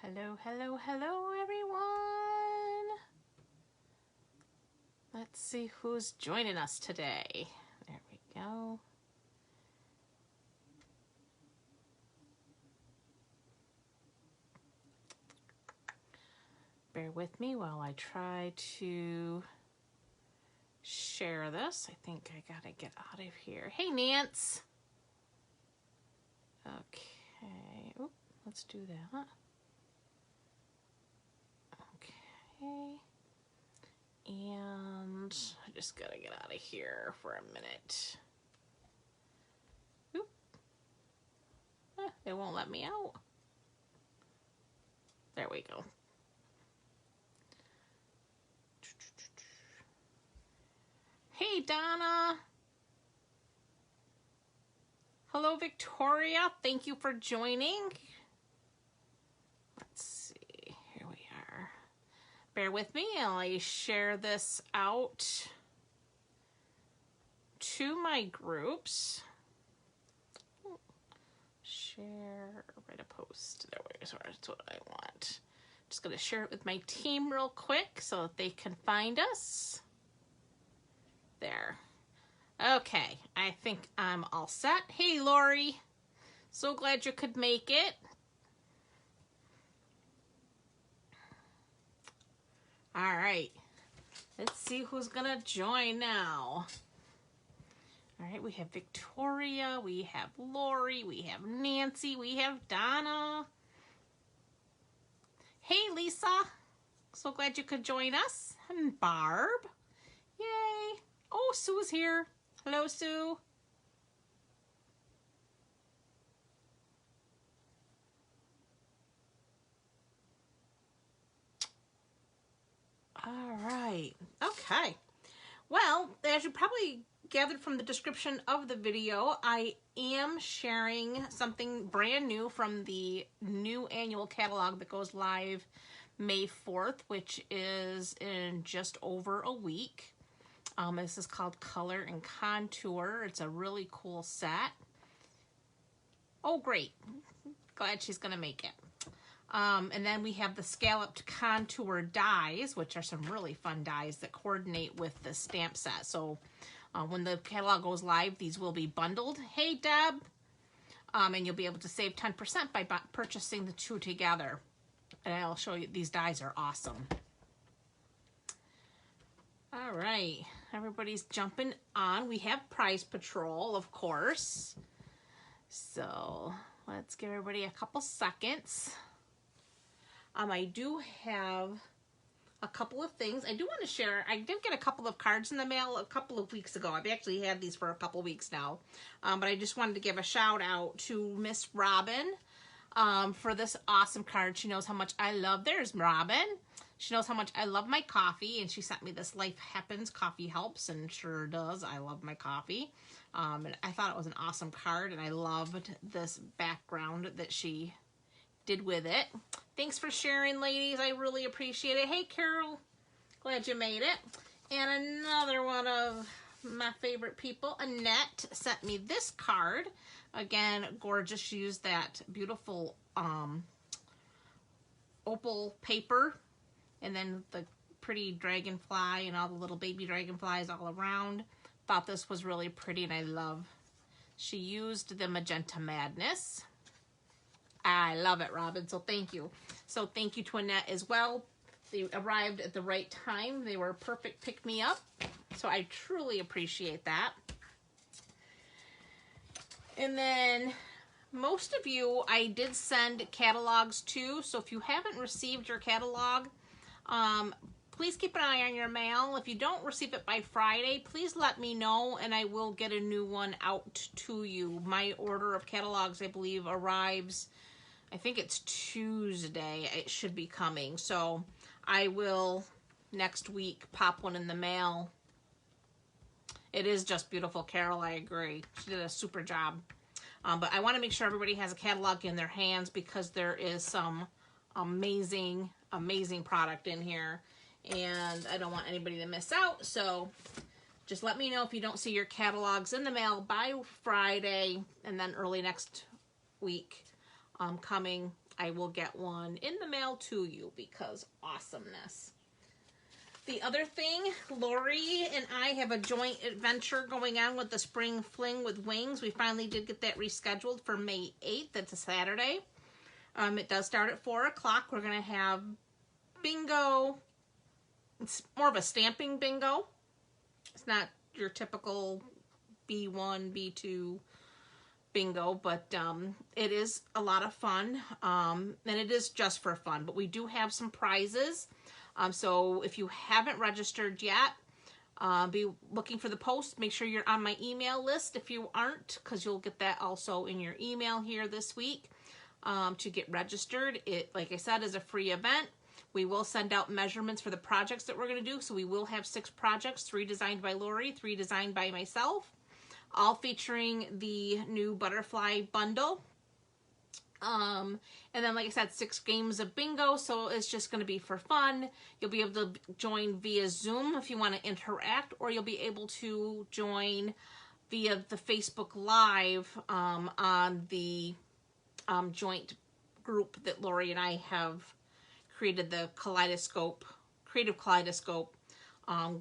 Hello, hello, hello, everyone. Let's see who's joining us today. There we go. Bear with me while I try to share this. I think I gotta get out of here. Hey, Nance. Okay. Oop, let's do that. Okay. And I just gotta get out of here for a minute. Oop. They won't let me out. There we go. Hey, Donna. Hello, Victoria. Thank you for joining. Let's see. Here we are. Bear with me. I'll share this out to my groups. Share, write a post. There we go. That's what I want. Just going to share it with my team real quick so that they can find us. There. Okay, I think I'm all set. Hey, Lori. So glad you could make it. All right. Let's see who's going to join now. All right, we have Victoria, we have Lori, we have Nancy, we have Donna. Hey, Lisa. So glad you could join us. And Barb. Yay. Oh, Sue's here. Hello, Sue. All right. Okay. Well, as you probably gathered from the description of the video, I am sharing something brand new from the new annual catalog that goes live May 4th, which is in just over a week. This is called Color and Contour. It's a really cool set. Oh, great. Glad she's going to make it. And then we have the scalloped contour dies, which are some really fun dies that coordinate with the stamp set. So when the catalog goes live, these will be bundled. Hey, Deb. And you'll be able to save 10% by purchasing the two together. And I'll show you, these dies are awesome. All right, everybody's jumping on. We have Prize Patrol, of course. So let's give everybody a couple seconds. I do have a couple of things. I do want to share. I did get a couple of cards in the mail a couple of weeks ago. I've actually had these for a couple weeks now. But I just wanted to give a shout out to Miss Robin for this awesome card. She knows how much I love. There's Robin. She knows how much I love my coffee, and she sent me this Life Happens Coffee Helps, and sure does. I love my coffee. And I thought it was an awesome card, and I loved this background that she did with it. Thanks for sharing, ladies. I really appreciate it. Hey, Carol. Glad you made it. And another one of my favorite people, Annette, sent me this card. Again, gorgeous. She used that beautiful opal paper, and then the pretty dragonfly and all the little baby dragonflies all around. Thought this was really pretty, and I love. She used the Magenta Madness. I love it, Robin, so thank you. So thank you to Annette as well. They arrived at the right time. They were a perfect pick-me-up, so I truly appreciate that. And then most of you I did send catalogs to, so if you haven't received your catalog, please keep an eye on your mail. If you don't receive it by Friday, please let me know, and I will get a new one out to you. My order of catalogs, I believe, arrives, I think it's Tuesday. It should be coming. So I will, next week, pop one in the mail. It is just beautiful, Carol. I agree. She did a super job. But I want to make sure everybody has a catalog in their hands because there is some amazing, amazing product in here. And I don't want anybody to miss out. So just let me know if you don't see your catalogs in the mail by Friday, and then early next week coming. I will get one in the mail to you because awesomeness. The other thing, Lori and I have a joint adventure going on with the Spring Fling with Wings. We finally did get that rescheduled for May 8th. It's a Saturday. It does start at 4 o'clock. We're going to have bingo. It's more of a stamping bingo. It's not your typical B1, B2 bingo, but it is a lot of fun, and it is just for fun. But we do have some prizes. So if you haven't registered yet, be looking for the post. Make sure you're on my email list if you aren't, because you'll get that also in your email here this week to get registered. It, like I said, is a free event. We will send out measurements for the projects that we're going to do. So we will have 6 projects, 3 designed by Lori, 3 designed by myself, all featuring the new butterfly bundle. And then, like I said, 6 games of bingo, so it's just going to be for fun. You'll be able to join via Zoom if you want to interact, or you'll be able to join via the Facebook Live on the joint group that Lori and I have created, the Creative Kaleidoscope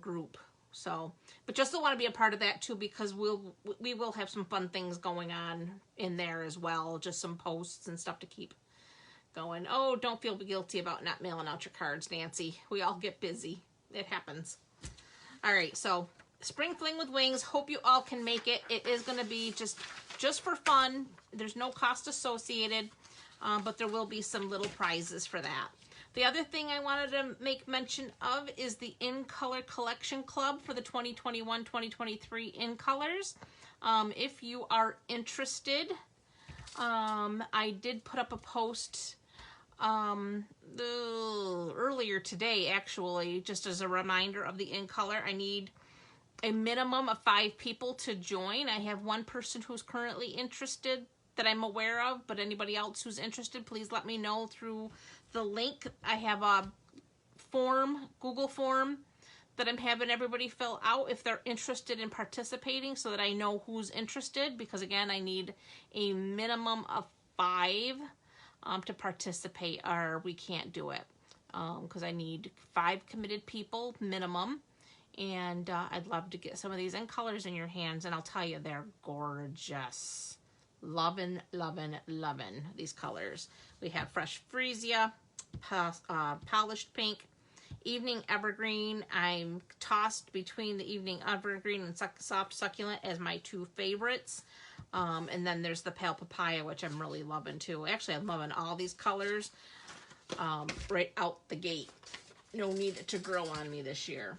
group. So, but just still want to be a part of that too, because we will have some fun things going on in there as well. Just some posts and stuff to keep going. Oh, don't feel guilty about not mailing out your cards, Nancy. We all get busy. It happens. All right, so Spring Fling with Wings. Hope you all can make it. It is going to be just for fun. There's no cost associated, but there will be some little prizes for that. The other thing I wanted to make mention of is the In Color Collection Club for the 2021-2023 In Colors. If you are interested, I did put up a post earlier today, actually, just as a reminder of the In Color. I need a minimum of 5 people to join. I have 1 person who's currently interested that I'm aware of, but anybody else who's interested, please let me know through the link. I have a Google form that I'm having everybody fill out if they're interested in participating, so that I know who's interested, because again, I need a minimum of 5 to participate, or we can't do it, because I need 5 committed people minimum. And I'd love to get some of these In Colors in your hands, and I'll tell you, they're gorgeous. Lovin' these colors. We have Fresh Freesia, Polished Pink, Evening Evergreen. I'm tossed between the Evening Evergreen and Soft Succulent as my 2 favorites. And then there's the Pale Papaya, which I'm really loving too. Actually, I'm loving all these colors right out the gate. No need to grow on me this year.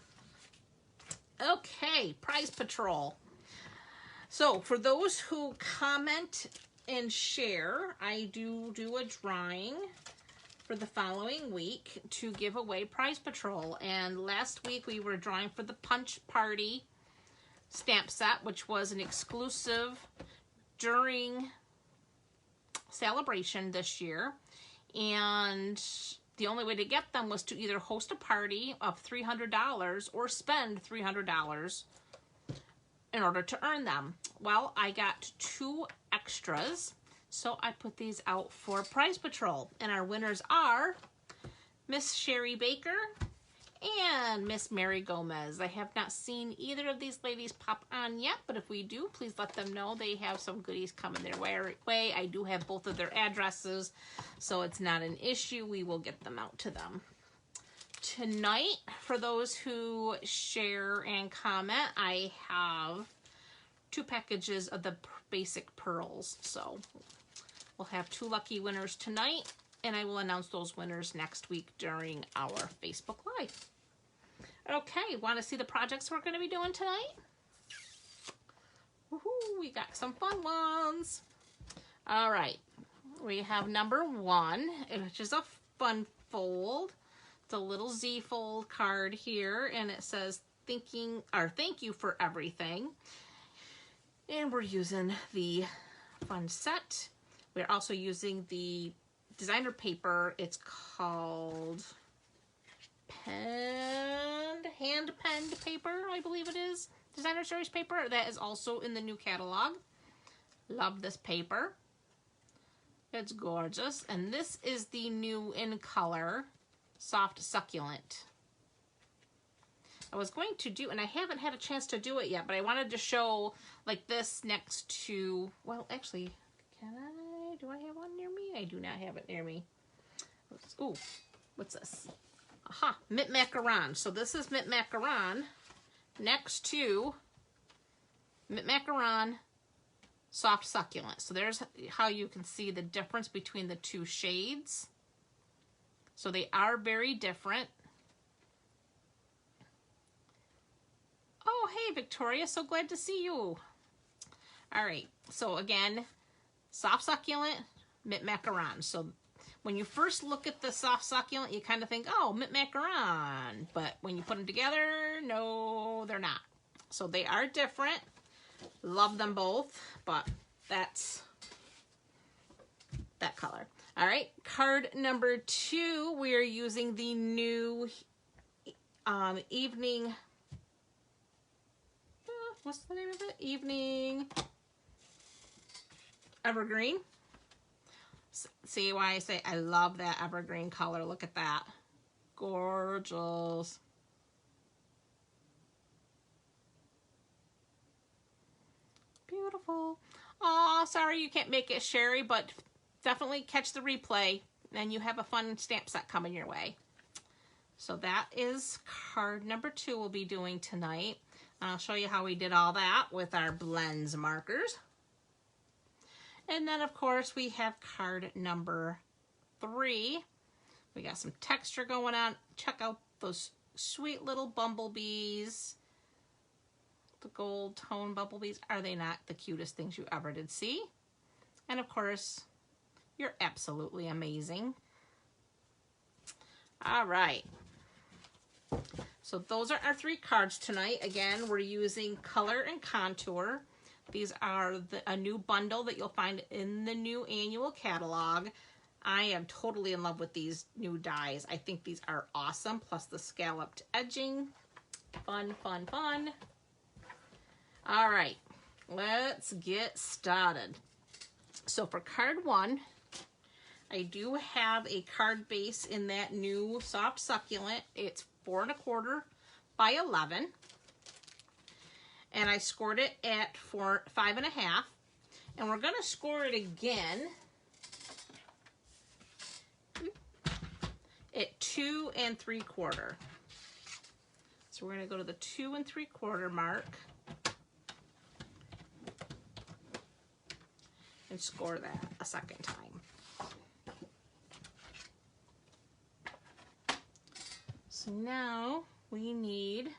Okay, Prize Patrol. So for those who comment and share, I do a drawing for the following week to give away Prize Patrol. And last week we were drawing for the Punch Party stamp set, which was an exclusive during celebration this year. And the only way to get them was to either host a party of $300 or spend $300 in order to earn them. Well, I got 2 extras, so I put these out for Prize Patrol. And our winners are Miss Sherry Baker and Miss Mary Gomez. I have not seen either of these ladies pop on yet, but if we do, please let them know they have some goodies coming their way. I do have both of their addresses, so it's not an issue. We will get them out to them. Tonight, for those who share and comment, I have 2 packages of the basic pearls. So we'll have 2 lucky winners tonight, and I will announce those winners next week during our Facebook Live. Okay, want to see the projects we're going to be doing tonight? Woohoo, we got some fun ones. All right, we have number 1, which is a fun fold. It's a little Z fold card here, and it says thank you for everything. And we're using the fun set. We're also using the designer paper. It's called hand-penned paper, I believe it is. Designer Series paper. That is also in the new catalog. Love this paper. It's gorgeous. And this is the new in color, Soft Succulent. I was going to do, and I haven't had a chance to do it yet, but I wanted to show like this next to, well, actually, do I have one near me? I do not have it near me. Ooh, what's this? Aha, Mint Macaron. So this is Mint Macaron next to Mint Macaron Soft Succulent. So there's how you can see the difference between the two shades. So they are very different. Oh, hey, Victoria. So glad to see you. All right. So again, Soft Succulent, Mint Macaron. So when you first look at the Soft Succulent, you kind of think, oh, Mint Macaron. But when you put them together, no, they're not. So they are different. Love them both, but that's that color. All right, card number 2, we are using the new evening, what's the name of it? Evening Evergreen. See why I say I love that evergreen color. Look at that. Gorgeous. Beautiful. Aw, sorry you can't make it, Sherry, but definitely catch the replay and you have a fun stamp set coming your way. So that is card number 2 we'll be doing tonight. I'll show you how we did all that with our blends markers. And then, of course, we have card number 3. We got some texture going on. Check out those sweet little bumblebees. The gold tone bumblebees. Are they not the cutest things you ever did see? And, of course, you're absolutely amazing. All right. So those are our 3 cards tonight. Again, we're using Color and Contour. These are a new bundle that you'll find in the new annual catalog. I am totally in love with these new dies. I think these are awesome, plus the scalloped edging. Fun, fun, fun. All right, let's get started. So for card 1, I do have a card base in that new Soft Succulent. It's 4 1/4 by 11. And I scored it at 5 1/2. And we're going to score it again at 2 3/4. So we're going to go to the 2 3/4 mark and score that a second time. So now we need,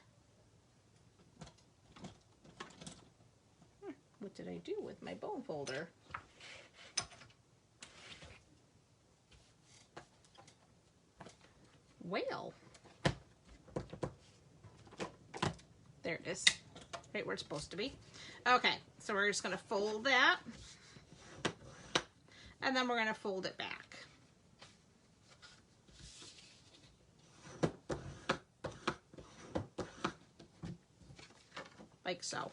what did I do with my bone folder? Whale. There it is, right where it's supposed to be. Okay, so we're just going to fold that, and then we're going to fold it back. Like so.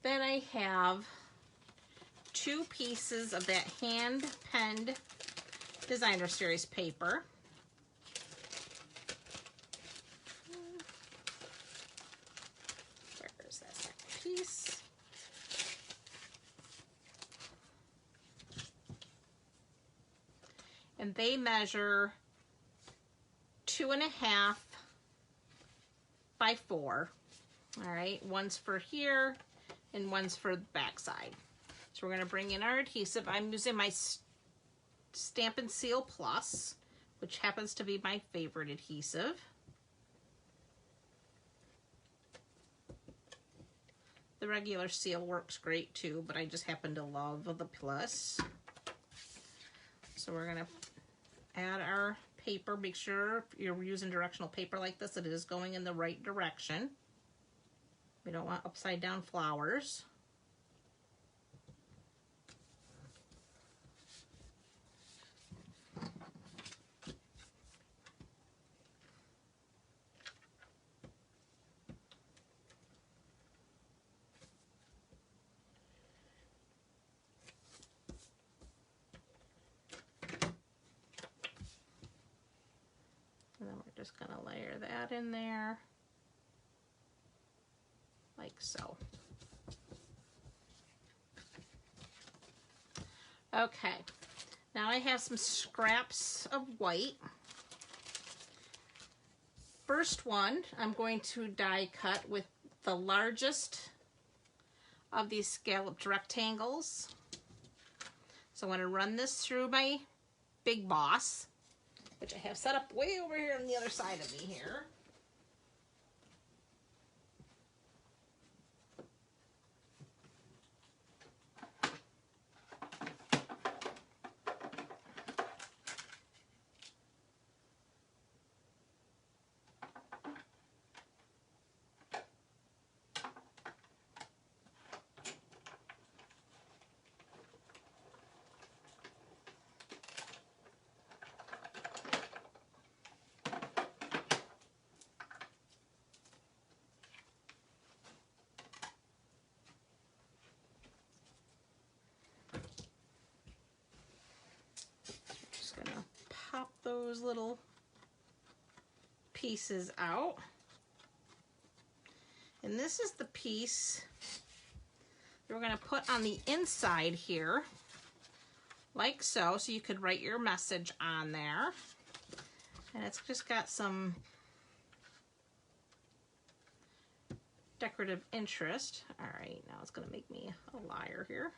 Then I have 2 pieces of that hand-penned Designer Series paper. Where is that second piece? And they measure 2 1/2 by 4. All right, one's for here and one's for the back side. So we're going to bring in our adhesive. I'm using my Stampin' Seal Plus, which happens to be my favorite adhesive. The regular seal works great too, but I just happen to love the Plus. So we're going to add our paper. Make sure if you're using directional paper like this, that it is going in the right direction. We don't want upside down flowers. just gonna layer that in there, like so. Okay, now I have some scraps of white. First one, I'm going to die cut with the largest of these scalloped rectangles. So I want to run this through my Big Boss, which I have set up way over here on the other side of me here. Pop those little pieces out. And this is the piece that we're going to put on the inside here, like so. So you could write your message on there. And it's just got some decorative interest. All right, now it's going to make me a liar here.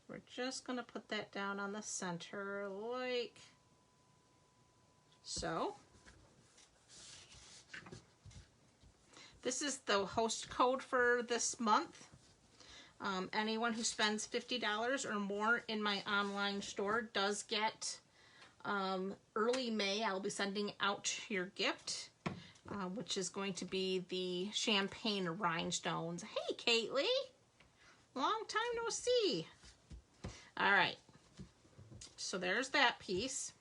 We're just going to put that down on the center like so. This is the host code for this month. Anyone who spends $50 or more in my online store does get early May. I'll be sending out your gift, which is going to be the champagne rhinestones. Hey, Kaylee. Long time no see. All right, so there's that piece.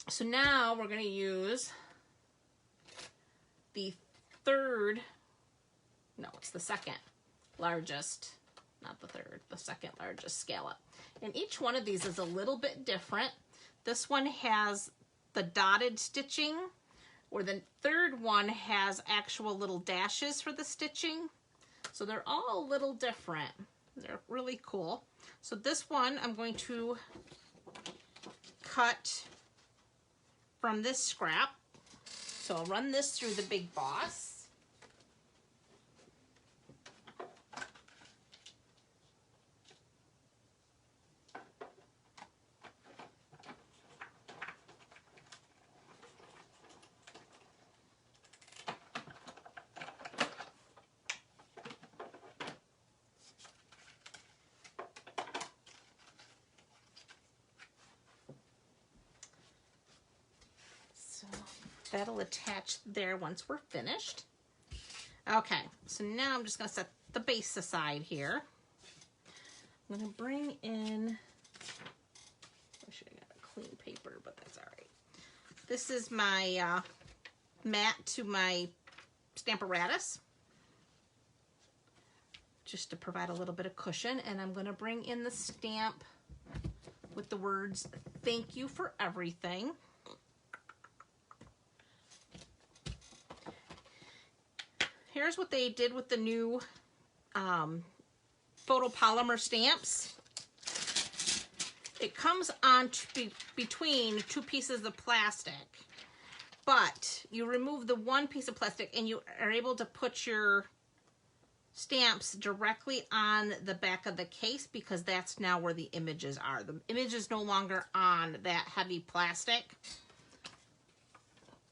So now we're going to use the second largest, not the third, the second largest scallop. And each one of these is a little bit different. This one has the dotted stitching, or the third one has actual little dashes for the stitching. So they're all a little different. They're really cool. So this one I'm going to cut from this scrap. So I'll run this through the Big Boss. That'll attach there once we're finished. Okay, so now I'm just going to set the base aside here. I'm going to bring in, I should have got a clean paper, but that's all right. This is my mat to my Stamparatus, just to provide a little bit of cushion. And I'm going to bring in the stamp with the words, "Thank you for everything." Here's what they did with the new photopolymer stamps. It comes on between two pieces of plastic, but you remove the one piece of plastic and you are able to put your stamps directly on the back of the case, because that's now where the images are. The image is no longer on that heavy plastic.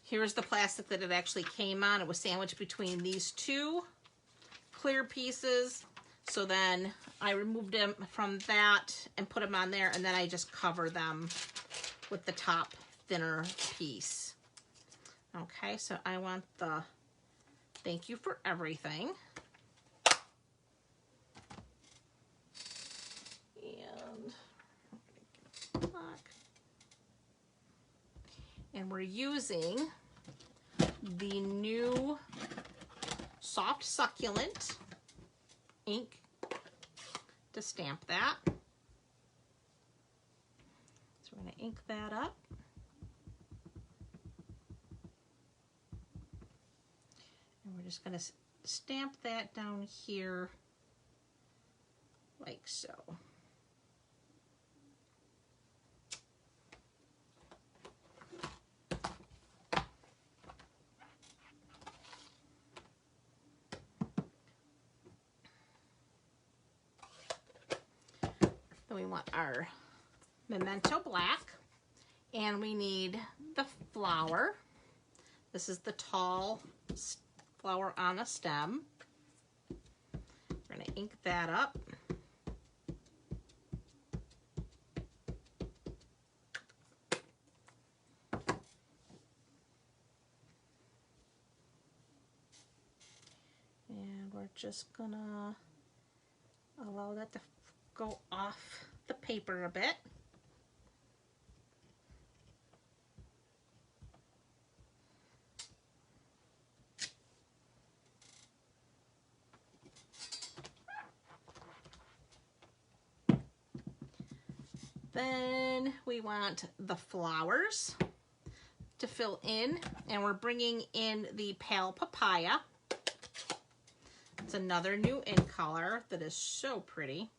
Here's the plastic that it actually came on. It was sandwiched between these two clear pieces. So then I removed them from that and put them on there, and then I just cover them with the top thinner piece. Okay, so I want the "Thank you for everything." And we're using the new Soft Succulent ink to stamp that. So we're going to ink that up. And we're just going to stamp that down here like so. Then we want our Memento Black, and we need the flower. This is the tall flower on a stem. We're going to ink that up. And we're just going to allow that to go off the paper a bit. Then we want the flowers to fill in, and we're bringing in the Pale Papaya. It's another new in color that is so pretty.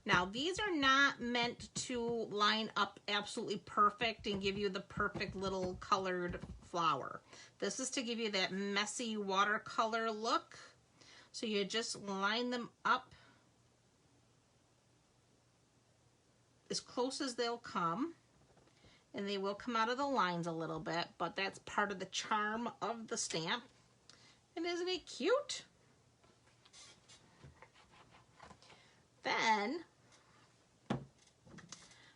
Now, these are not meant to line up absolutely perfect and give you the perfect little colored flower. This is to give you that messy watercolor look. So you just line them up as close as they'll come, and they will come out of the lines a little bit, but that's part of the charm of the stamp. And isn't it cute? Then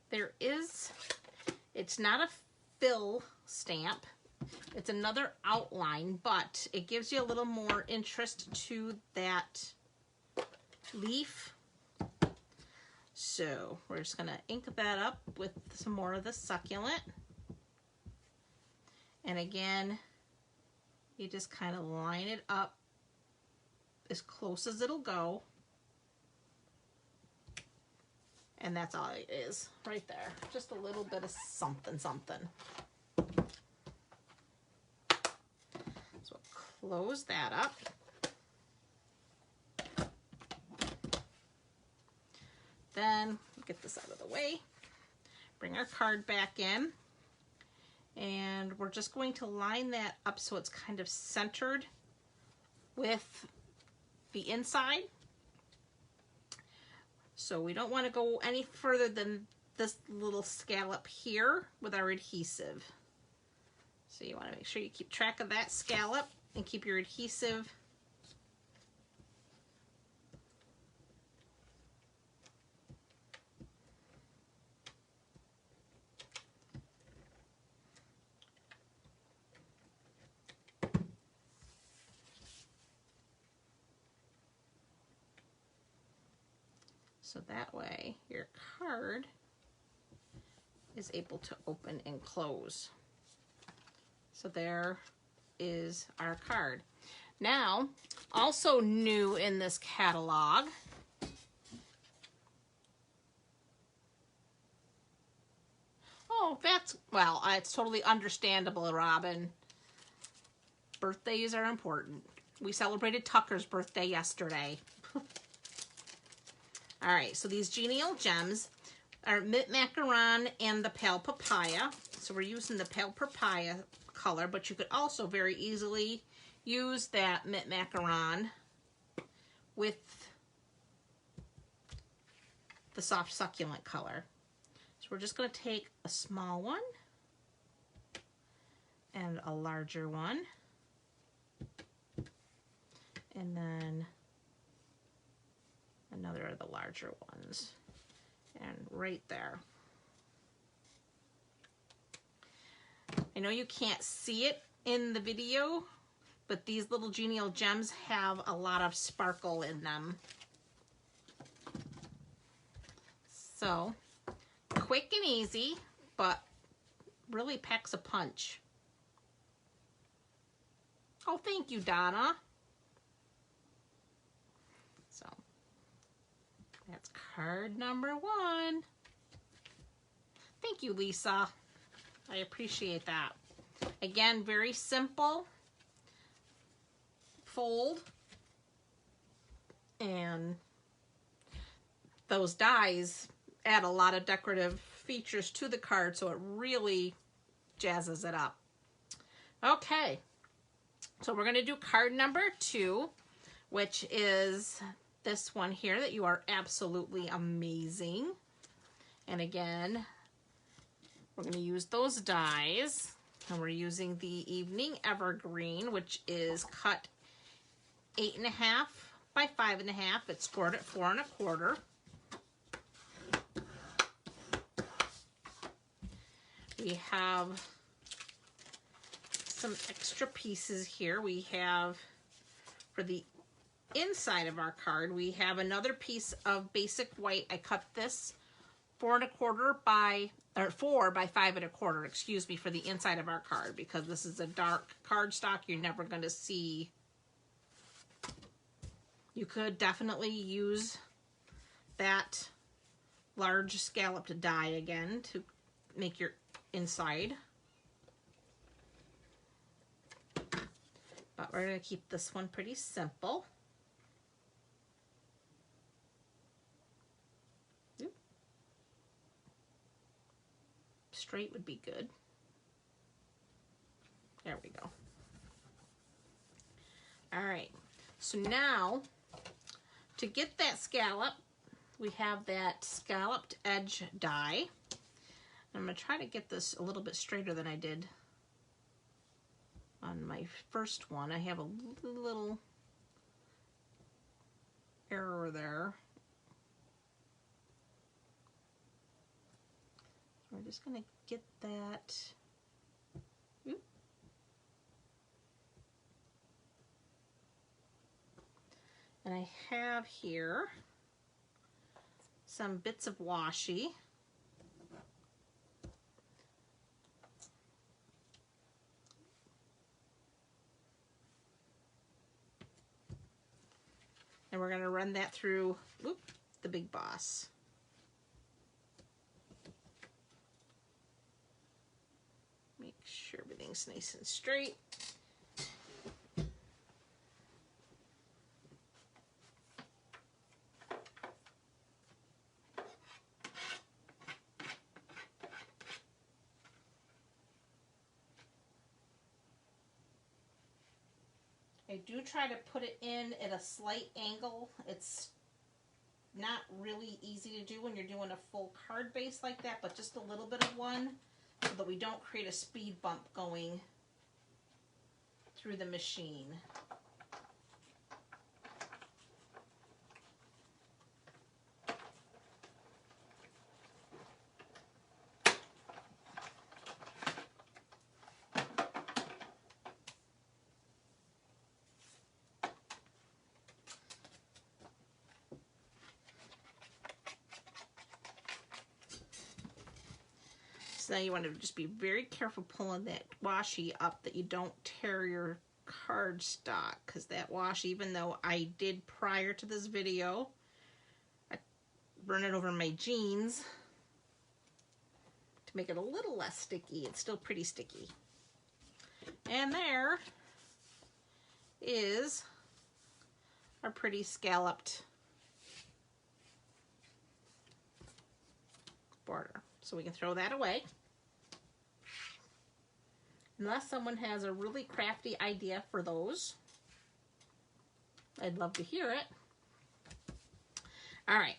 there is, it's not a fill stamp, it's another outline, but it gives you a little more interest to that leaf. So we're just going to ink that up with some more of the succulent. And again, you just kind of line it up as close as it'll go. And that's all it is right there. Just a little bit of something, something. So close that up. Then get this out of the way. Bring our card back in. And we're just going to line that up so it's kind of centered with the inside. So we don't want to go any further than this little scallop here with our adhesive. So you want to make sure you keep track of that scallop and keep your adhesive so that way your card is able to open and close. So there is our card. Now, also new in this catalog, oh, that's, well, it's totally understandable, Robin. Birthdays are important. We celebrated Tucker's birthday yesterday. All right, so these Genial Gems are Mint Macaron and the Pale Papaya. So we're using the Pale Papaya color, but you could also very easily use that Mint Macaron with the Soft Succulent color. So we're just going to take a small one and a larger one, and then another of the larger ones, and right there. I know you can't see it in the video, but these little Genial Gems have a lot of sparkle in them. So, quick and easy, but really packs a punch. Oh, thank you, Donna. So that's card number 1. Thank you, Lisa. I appreciate that. Again, very simple. Fold. And those dies add a lot of decorative features to the card, so it really jazzes it up. Okay, so we're going to do card number 2, which is this one here that you are absolutely amazing. And again, we're going to use those dies, and we're using the Evening Evergreen, which is cut 8.5 by 5.5. It's scored at 4 1/4. We have some extra pieces here. We have, for the inside of our card, we have another piece of basic white. I cut this 4 1/4 by, or 4 by 5 1/4, excuse me, for the inside of our card, because this is a dark cardstock. You're never going to see. You could definitely use that large scalloped die again to make your inside. But we're going to keep this one pretty simple. Oop. Straight would be good. There we go. All right. So now, to get that scallop, we have that scalloped edge die. I'm going to try to get this a little bit straighter than I did on my first one. I have a little error there. So we're just going to get that. Oop. And I have here some bits of washi. And we're going to run that through the Big Boss. Make sure everything's nice and straight. I do try to put it in at a slight angle. It's not really easy to do when you're doing a full card base like that, but just a little bit of one so that we don't create a speed bump going through the machine. So now you want to just be very careful pulling that washi up that you don't tear your cardstock, because that washi, even though I did prior to this video, I burn it over my jeans to make it a little less sticky. It's still pretty sticky. And there is our pretty scalloped border. So we can throw that away. Unless someone has a really crafty idea for those, I'd love to hear it. All right,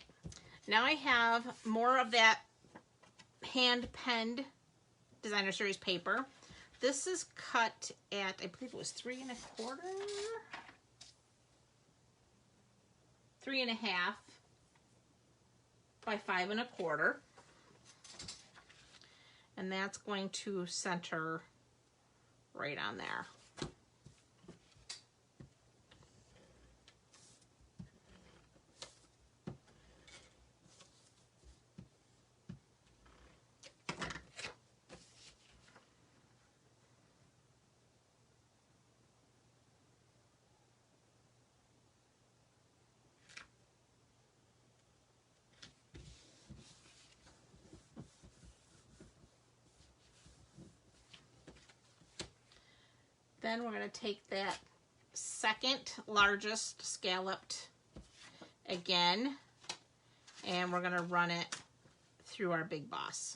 now I have more of that hand-penned Designer Series paper. This is cut at, I believe it was 3 1/4, 3.5 by 5 1/4. And that's going to center right on there. Then we're going to take that second largest scalloped again, and we're going to run it through our Big Boss.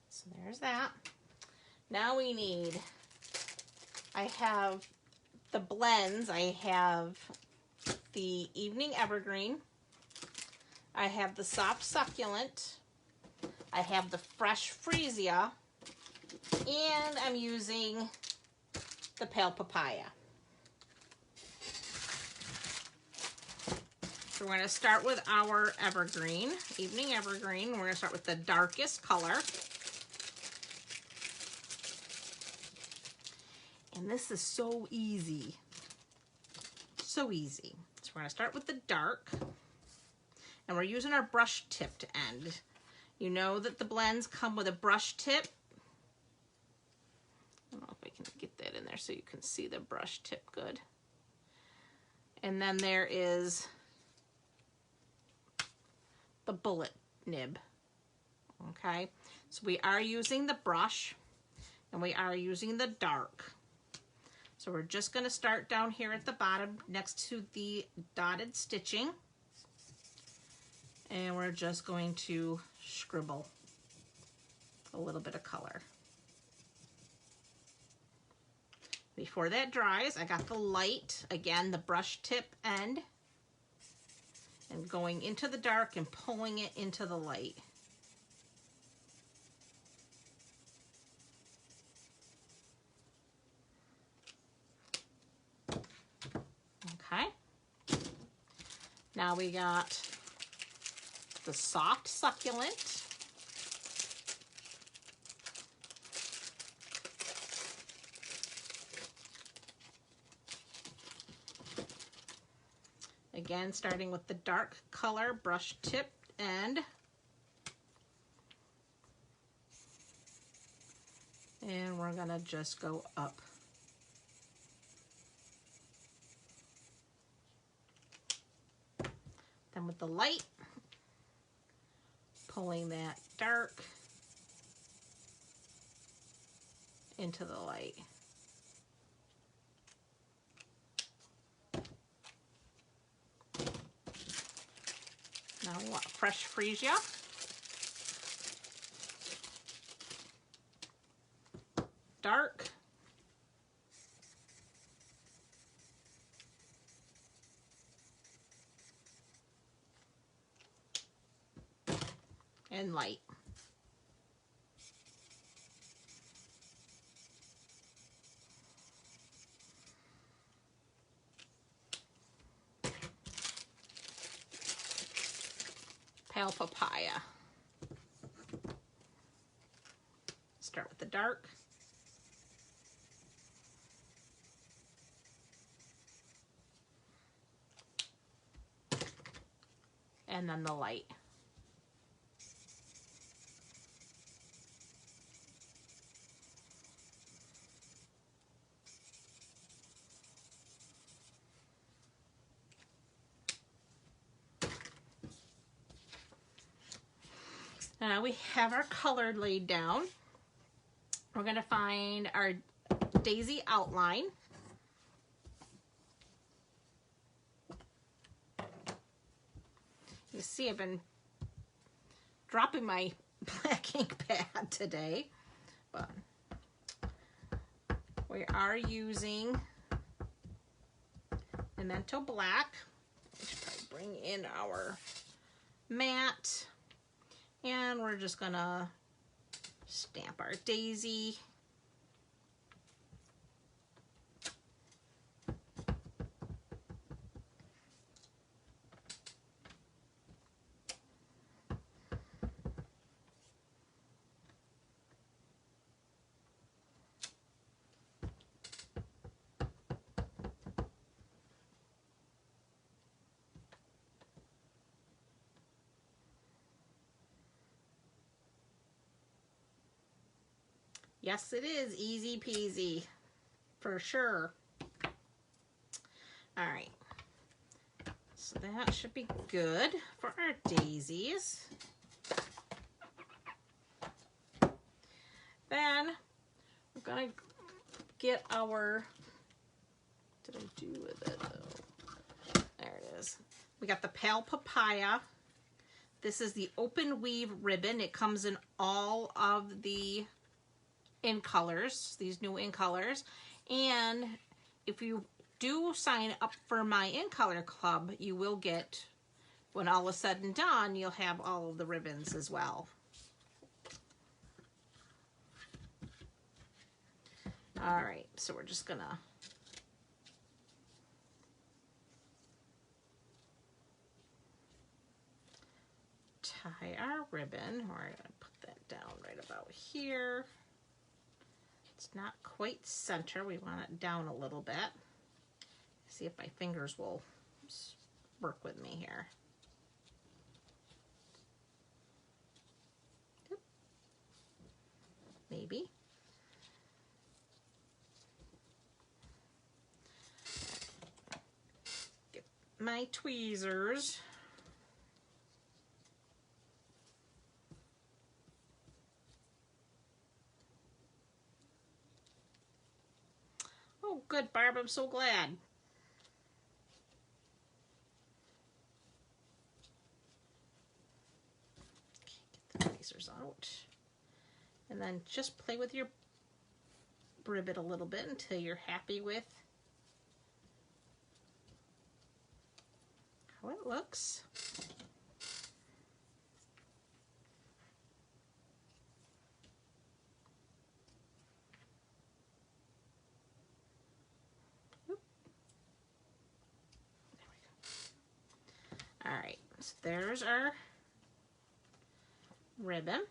So there's that. Now we need, I have the blends. I have the Evening Evergreen. I have the Soft Succulent. I have the Fresh Freesia. And I'm using the Pale Papaya. So we're going to start with our Evergreen, Evening Evergreen. We're going to start with the darkest color. And this is so easy. So easy. So we're going to start with the dark. And we're using our brush tipped end. You know that the blends come with a brush tip. I don't know if I can get that in there so you can see the brush tip good. And then there is the bullet nib. Okay, so we are using the brush and we are using the dark. So we're just going to start down here at the bottom next to the dotted stitching. And we're just going to scribble a little bit of color. Before that dries, I got the light, again, the brush tip end, and going into the dark and pulling it into the light. Okay. Now we got the Soft Succulent. Again, starting with the dark color brush tip end. And we're gonna just go up. Then with the light, pulling that dark into the light. Now we want Fresh Freesia. Dark. And light. Pale Papaya. Start with the dark. And then the light. Now we have our color laid down. We're going to find our daisy outline. You see I've been dropping my black ink pad today, but we are using Memento Black. We should probably bring in our mat. And we're just gonna stamp our daisy. Yes, it is easy peasy for sure. All right. So that should be good for our daisies. Then we're gonna get our, what did I do with it though? There it is. We got the Pale Papaya. This is the open weave ribbon. It comes in all of the in colors, these new in colors. And if you do sign up for my in color club, you will get, when all is said and done, you'll have all of the ribbons as well. All right, so we're just gonna tie our ribbon. We're gonna put that down right about here. It's not quite center. We want it down a little bit. See if my fingers will work with me here. Maybe. Get my tweezers. Oh, good, Barb. I'm so glad. Okay, get the tweezers out. And then just play with your ribbon a little bit until you're happy with how it looks. All right, so there's our ribbon.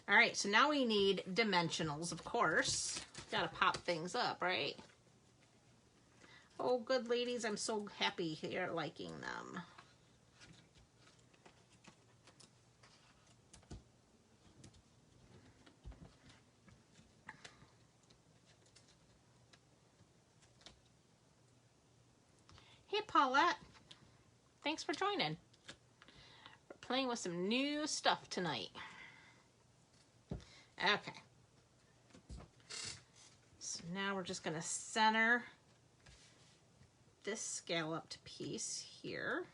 All right, so now we need dimensionals, of course. Gotta pop things up, right? Oh, good ladies, I'm so happy you're liking them. Hey, Paulette. Thanks for joining. We're playing with some new stuff tonight. Okay. So now we're just going to center this scalloped piece here.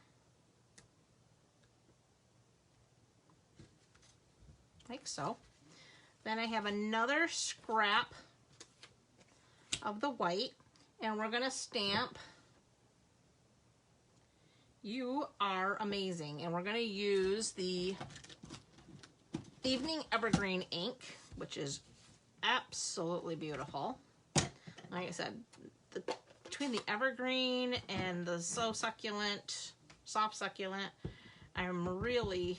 Like so. Then I have another scrap of the white, and we're going to stamp "You Are Amazing," and we're going to use the Evening Evergreen ink, which is absolutely beautiful. Like I said, between the evergreen and the soft succulent, I'm really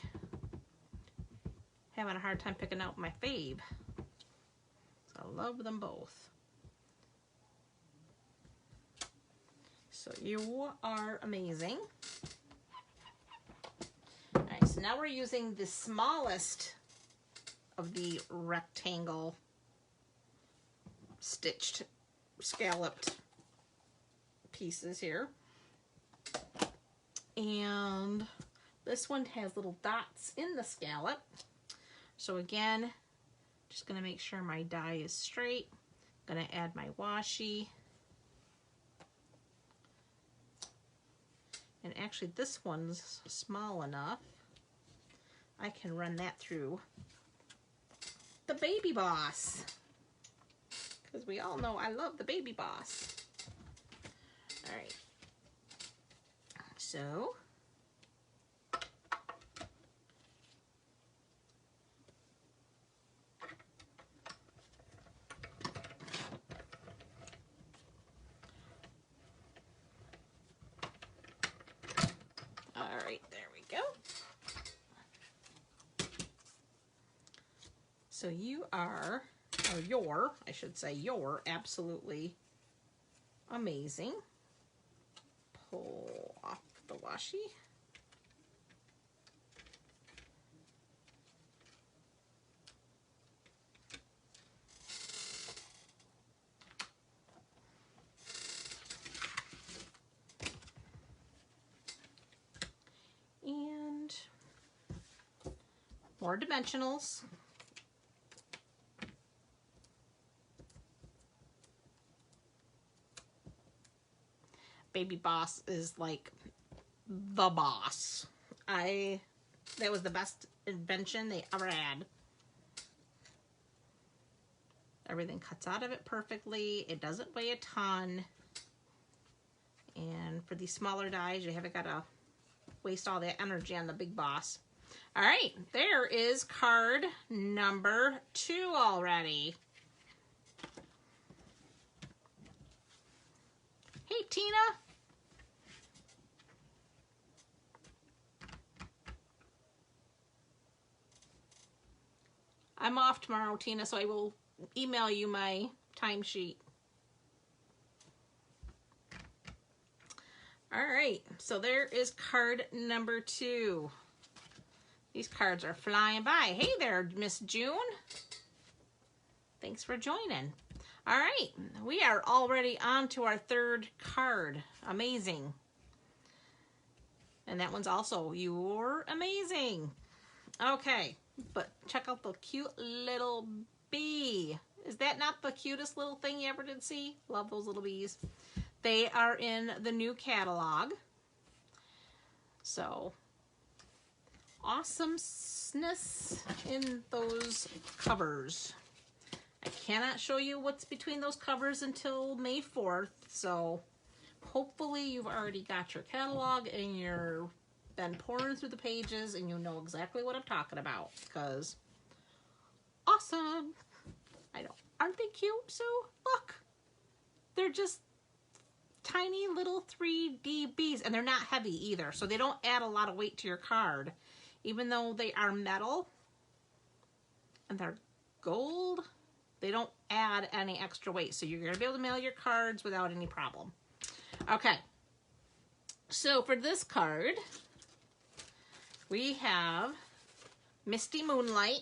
having a hard time picking out my fave. So I love them both. So You Are Amazing. All right, so now we're using the smallest of the rectangle stitched scalloped pieces here. And this one has little dots in the scallop. So again, just gonna make sure my die is straight. Gonna add my washi. And actually this one's small enough. I can run that through the Baby Boss. Because we all know I love the Baby Boss. All right. So all right, there we go. So you are, or you're, I should say, you're absolutely amazing. Pull off the washi. 4 dimensionals. Baby Boss is like the boss. That was the best invention they ever had. Everything cuts out of it perfectly. It doesn't weigh a ton. And for these smaller dies, you haven't got to waste all that energy on the Big Boss. All right, there is card number 2 already. Hey, Tina. I'm off tomorrow, Tina, so I will email you my timesheet. All right, so there is card number 2. These cards are flying by. Hey there, Miss June. Thanks for joining. All right, we are already on to our 3rd card. Amazing. And that one's also, you're amazing. Okay, but check out the cute little bee. Is that not the cutest little thing you ever did see? Love those little bees. They are in the new catalog. So, awesomeness in those covers. I cannot show you what's between those covers until May 4th, so hopefully you've already got your catalog and you're been pouring through the pages and you know exactly what I'm talking about, because awesome. I know. Aren't they cute, Sue? Look. They're just tiny little 3D bees, and they're not heavy either, so they don't add a lot of weight to your card. Even though they are metal and they're gold, they don't add any extra weight, so you're going to be able to mail your cards without any problem. Okay, so for this card, we have Misty Moonlight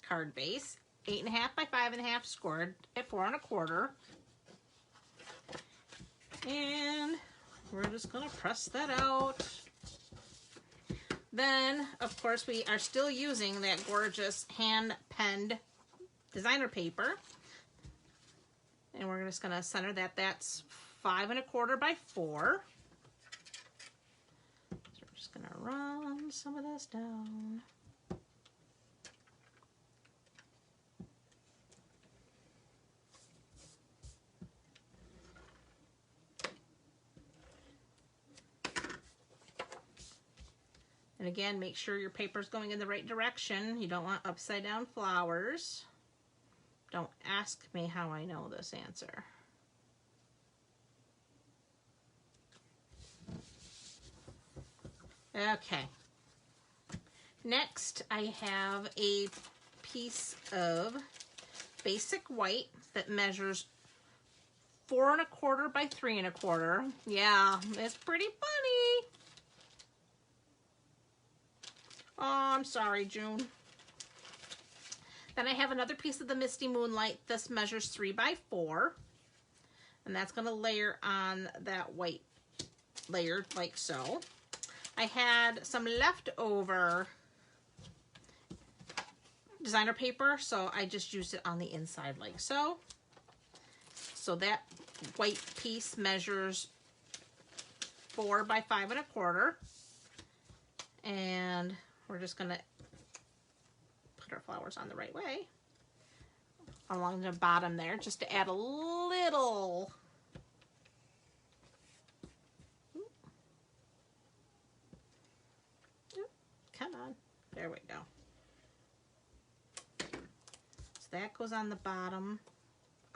card base, 8.5 by 5.5, scored at 4 1/4. And we're just going to press that out. Then, of course, we are still using that gorgeous hand-penned designer paper. And we're just going to center that. That's 5 1/4 by 4. So we're just going to run some of this down. And again, make sure your paper's going in the right direction. You don't want upside down flowers. Don't ask me how I know this answer. Okay. Next, I have a piece of basic white that measures 4 1/4 by 3 1/4. Yeah, it's pretty funny. Oh, I'm sorry, June. Then I have another piece of the Misty Moonlight. This measures 3 by 4. And that's going to layer on that white layer like so. I had some leftover designer paper, so I just used it on the inside like so. So that white piece measures 4 by 5 1/4. And we're just going to put our flowers on the right way along the bottom there, just to add a little come on, there we go. So that goes on the bottom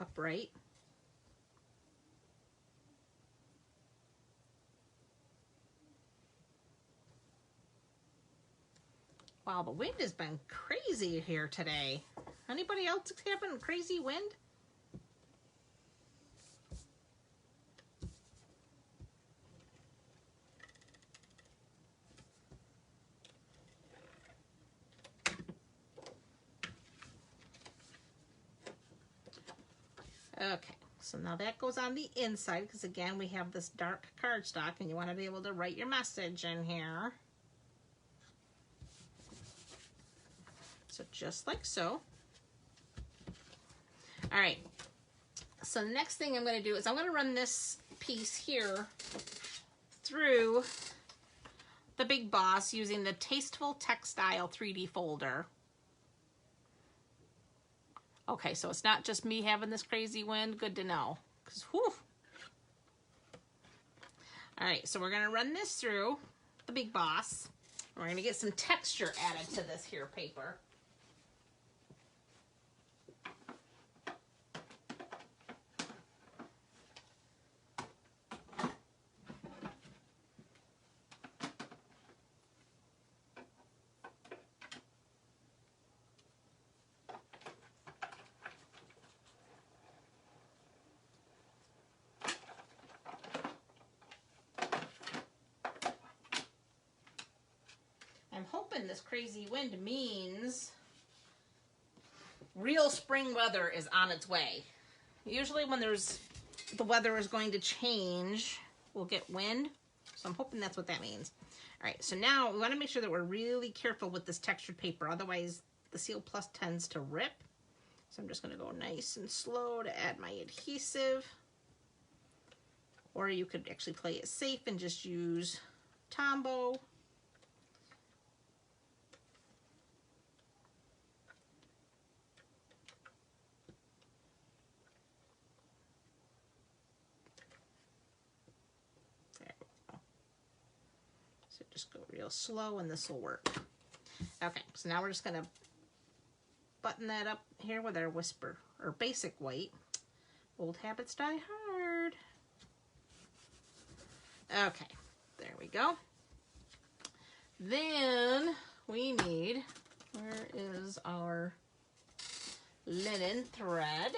upright. Wow, the wind has been crazy here today. Anybody else having crazy wind? Okay, so now that goes on the inside, because again, we have this dark cardstock and you want to be able to write your message in here. just like so. All right, so the next thing I'm going to do is I'm going to run this piece here through the Big Boss using the Tasteful Textile 3D folder. Okay, so it's not just me having this crazy wind. Good to know. 'Cause, whew. All right, so we're going to run this through the Big Boss. We're going to get some texture added to this here paper. I'm hoping this crazy wind means real spring weather is on its way. Usually when the weather is going to change, we'll get wind. So I'm hoping that's what that means. All right, so now we want to make sure that we're really careful with this textured paper. Otherwise, the Seal Plus tends to rip. So I'm just going to go nice and slow to add my adhesive. Or you could actually play it safe and just use Tombow. Just go real slow and this will work. Okay, so now we're just going to button that up here with our Whisper, or Basic White. Old habits die hard. Okay, there we go. Then we need, where is our linen thread?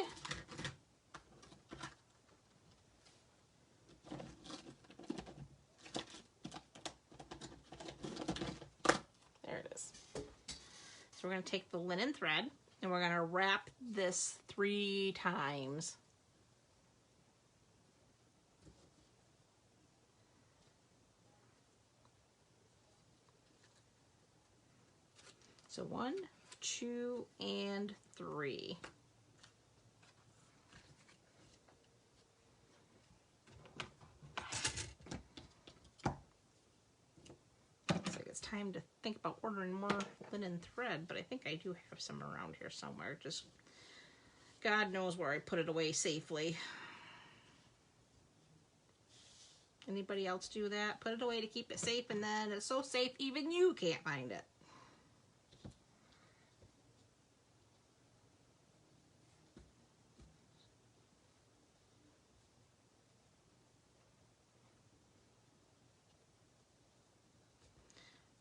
So we're going to take the linen thread and we're going to wrap this 3 times. So 1, 2, and 3. It's time to think about ordering more linen thread, but I think I do have some around here somewhere. Just God knows where I put it away safely. Anybody else do that? Put it away to keep it safe, and then it's so safe even you can't find it.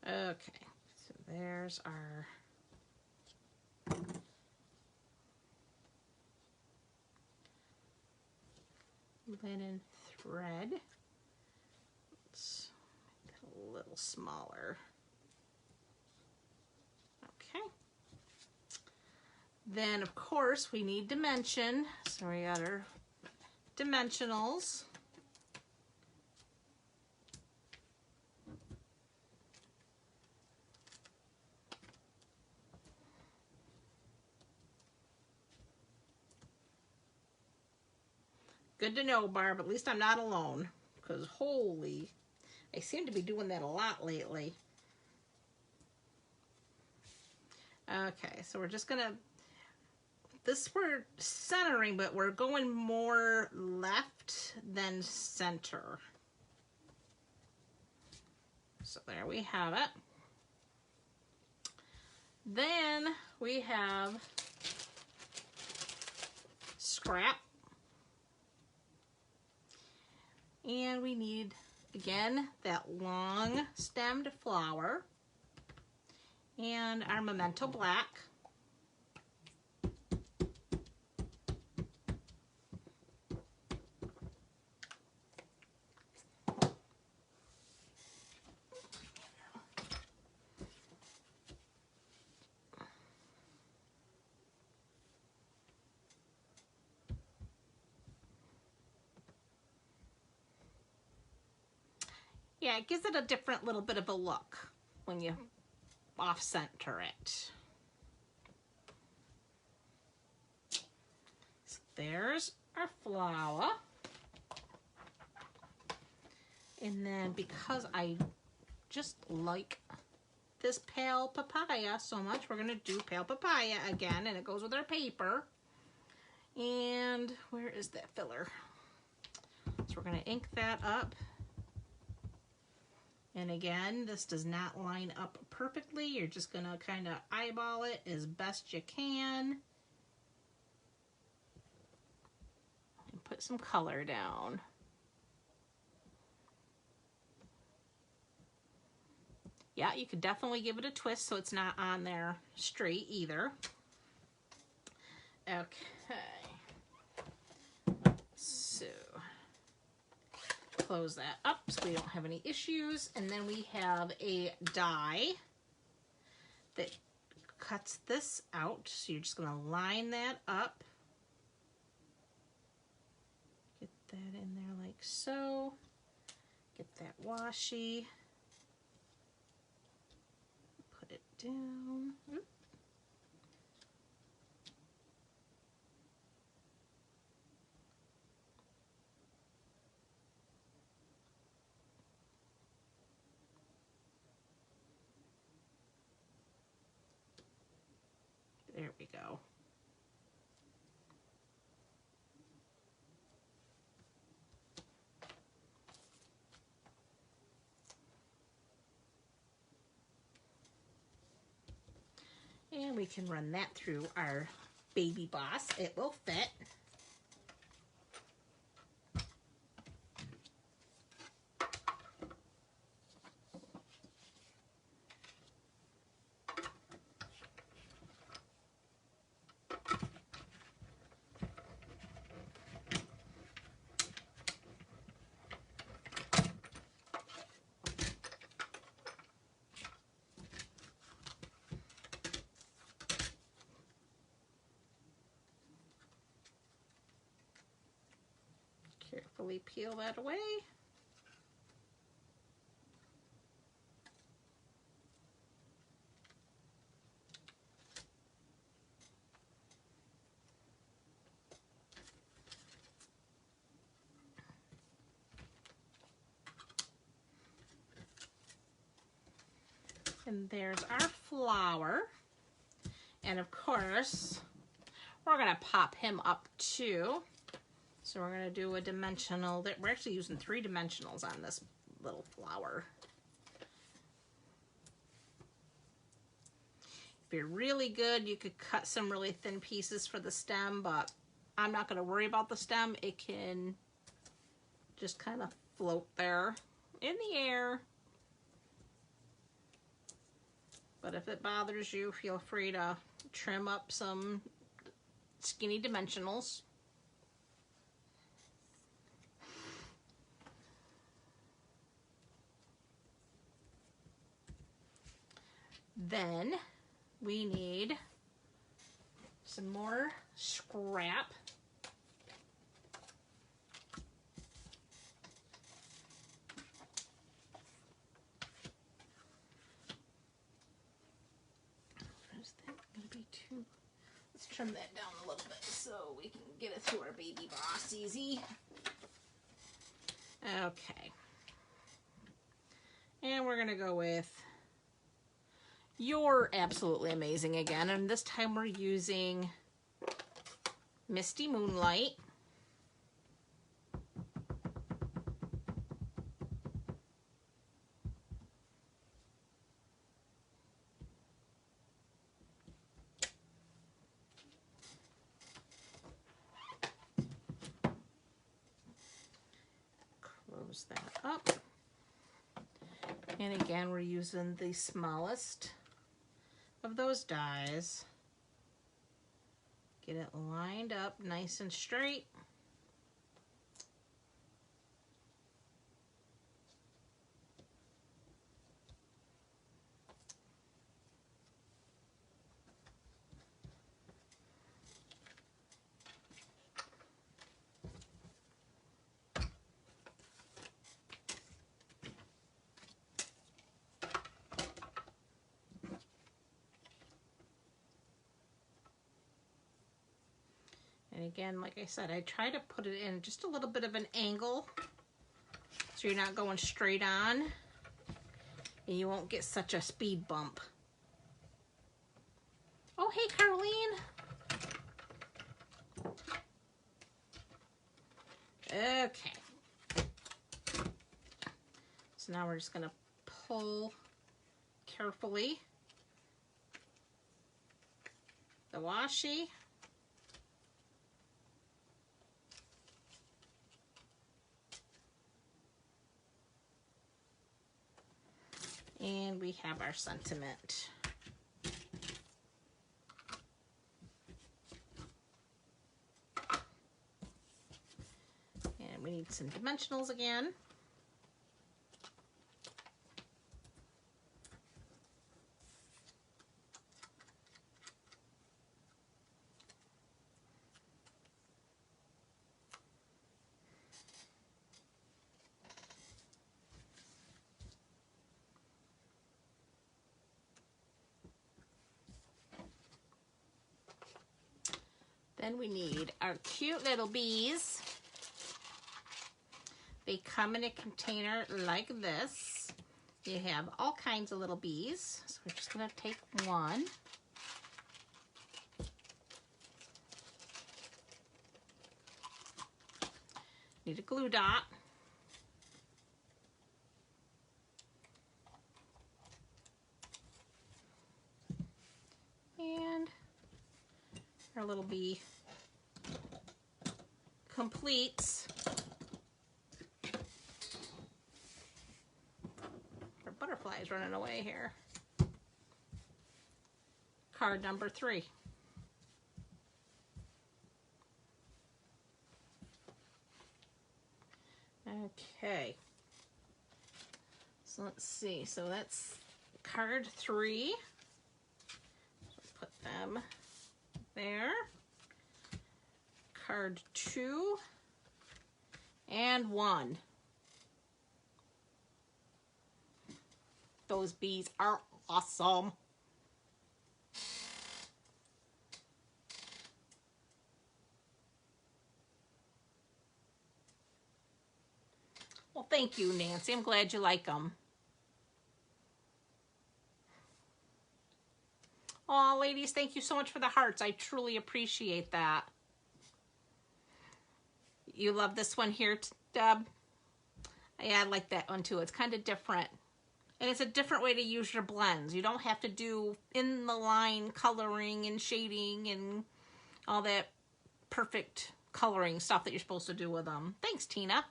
Okay, so there's our linen thread. Let's make it a little smaller. Okay. Then, of course, we need dimension. So we got our dimensionals. Good to know, Barb. At least I'm not alone. Because holy, I seem to be doing that a lot lately. Okay, so we're just gonna, this we're centering, but we're going more left than center. So there we have it. Then we have scrap. And we need, again, that long stemmed flower and our Memento Black. Yeah, it gives it a different little bit of a look when you off-center it. There's our flower. And then because I just like this pale papaya so much, we're gonna do pale papaya again, and it goes with our paper. And where is that filler? So we're gonna ink that up. And again, this does not line up perfectly. You're just gonna kind of eyeball it as best you can. And put some color down. Yeah, you could definitely give it a twist so it's not on there straight either. Okay. So close that up so we don't have any issues. And then we have a die that cuts this out. So you're just going to line that up. Get that in there like so. Get that washi. Put it down. Oop. There we go. And we can run that through our baby boss. It will fit. Carefully peel that away. And there's our flower. And of course, we're gonna pop him up too. So we're gonna do a dimensional, we're actually using 3 dimensionals on this little flower. If you're really good, you could cut some really thin pieces for the stem, but I'm not gonna worry about the stem. It can just kind of float there in the air. But if it bothers you, feel free to trim up some skinny dimensionals. Then we need some more scrap. Is that gonna be too? Let's trim that down a little bit so we can get it through our baby boss easy. Okay. And we're gonna go with You're Absolutely Amazing again, and this time we're using Misty Moonlight. Close that up. And again, we're using the smallest of those dies. Get it lined up nice and straight. And And again, like I said, I try to put it in just a little bit of an angle so you're not going straight on and you won't get such a speed bump. Oh, hey, Carlene. Okay. So now we're just going to pull carefully the washi. And we have our sentiment. And we need some dimensionals again. Then we need our cute little bees. They come in a container like this. You have all kinds of little bees. So we're just gonna take one. Need a glue dot. And our little bee completes our butterflies running away here. Card number 3. Okay. So let's see. So that's card 3. So put them there. Card 2 and 1. Those bees are awesome. Well, thank you, Nancy. I'm glad you like them. Aw, ladies, thank you so much for the hearts. I truly appreciate that. You love this one here, Deb? Yeah, I like that one too. It's kind of different. And it's a different way to use your blends. You don't have to do in the line coloring and shading and all that perfect coloring stuff that you're supposed to do with them. Thanks, Tina.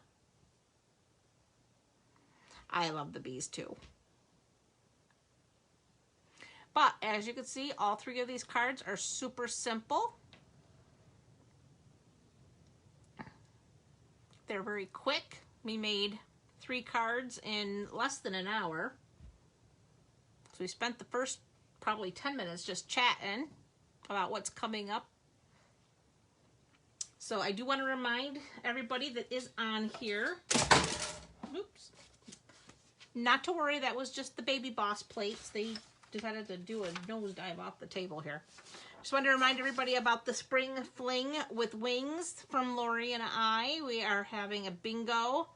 I love the bees too. But as you can see, all 3 of these cards are super simple. They're very quick. We made 3 cards in less than an hour. So we spent the first probably 10 minutes just chatting about what's coming up. So I do want to remind everybody that is on here, oops, not to worry, that was just the Baby Boss plates. They decided to do a nosedive off the table here. Just wanted to remind everybody about the Spring Fling with Wings from Lori and I. We are having a bingo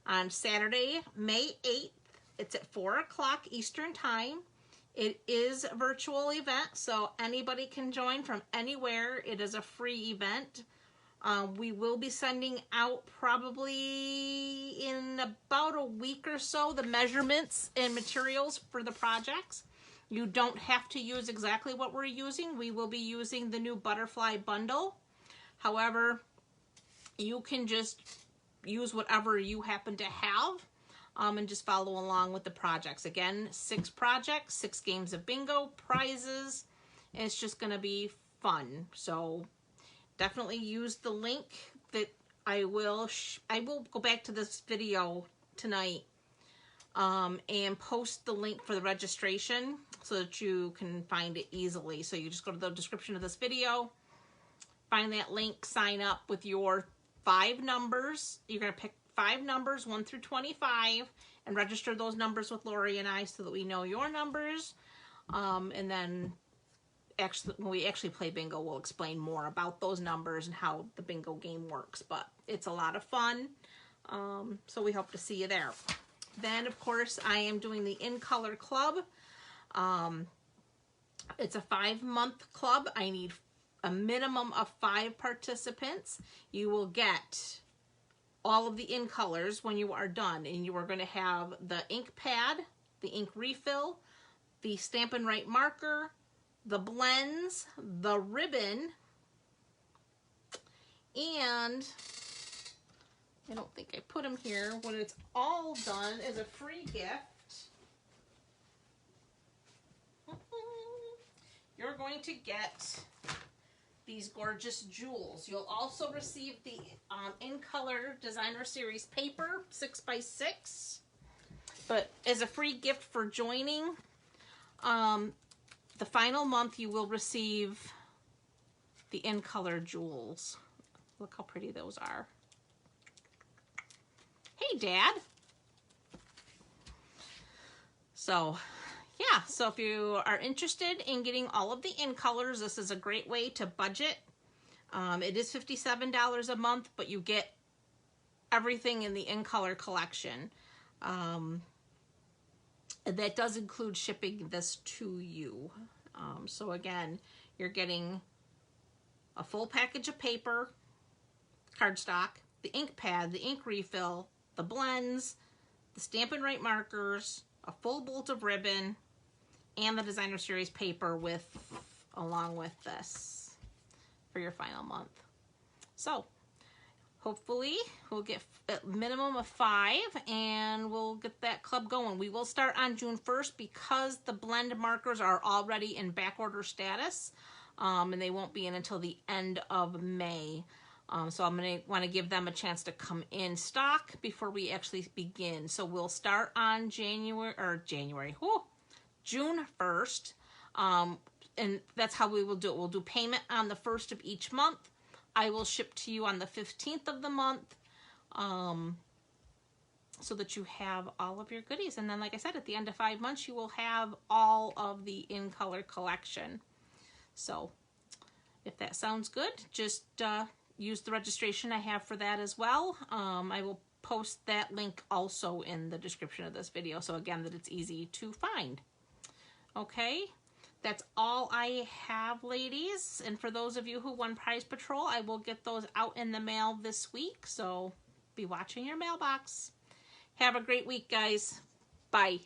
on Saturday, May 8th. It's at 4 o'clock Eastern Time. It is a virtual event, so anybody can join from anywhere. It is a free event. We will be sending out probably in about a week or so the measurements and materials for the projects. You don't have to use exactly what we're using. We will be using the new butterfly bundle. However, you can just use whatever you happen to have and just follow along with the projects. Again, 6 projects, 6 games of bingo, prizes. And it's just going to be fun. So definitely use the link that I will go back to this video tonight and post the link for the registration so that you can find it easily. So you just go to the description of this video, find that link, sign up with your 5 numbers. You're going to pick 5 numbers, 1 through 25, and register those numbers with Lori and I so that we know your numbers. And then when we actually play bingo, we'll explain more about those numbers and how the bingo game works. But it's a lot of fun. So we hope to see you there. Then, of course, I am doing the In Color Club. It's a 5-month club. I need a minimum of 5 participants. You will get all of the In Colors when you are done, and you are going to have the ink pad, the ink refill, the Stampin' Write marker, the blends, the ribbon, and I don't think I put them here. When it's all done, as a free gift, you're going to get these gorgeous jewels. You'll also receive the In Color Designer Series paper, 6x6. But as a free gift for joining, the final month you will receive the In Color jewels. Look how pretty those are. Hey, Dad. So, yeah, so if you are interested in getting all of the In Colors, this is a great way to budget. It is $57 a month, but you get everything in the In Color collection. That does include shipping this to you. So again, you're getting a full package of paper, cardstock, the ink pad, the ink refill, the blends, the Stampin' Write markers, a full bolt of ribbon, and the Designer Series paper along with this for your final month. So hopefully we'll get a minimum of 5 and we'll get that club going. We will start on June 1st because the blend markers are already in back order status, and they won't be in until the end of May. So I'm going to want to give them a chance to come in stock before we actually begin. So we'll start on June 1st. And that's how we will do it. We'll do payment on the 1st of each month. I will ship to you on the 15th of the month, so that you have all of your goodies. And then, like I said, at the end of 5 months, you will have all of the In Color collection. So if that sounds good, just use the registration I have for that as well. I will post that link also in the description of this video, so again, that it's easy to find. Okay, that's all I have, ladies. And for those of you who won Prize Patrol, I will get those out in the mail this week, so be watching your mailbox. Have a great week, guys. Bye.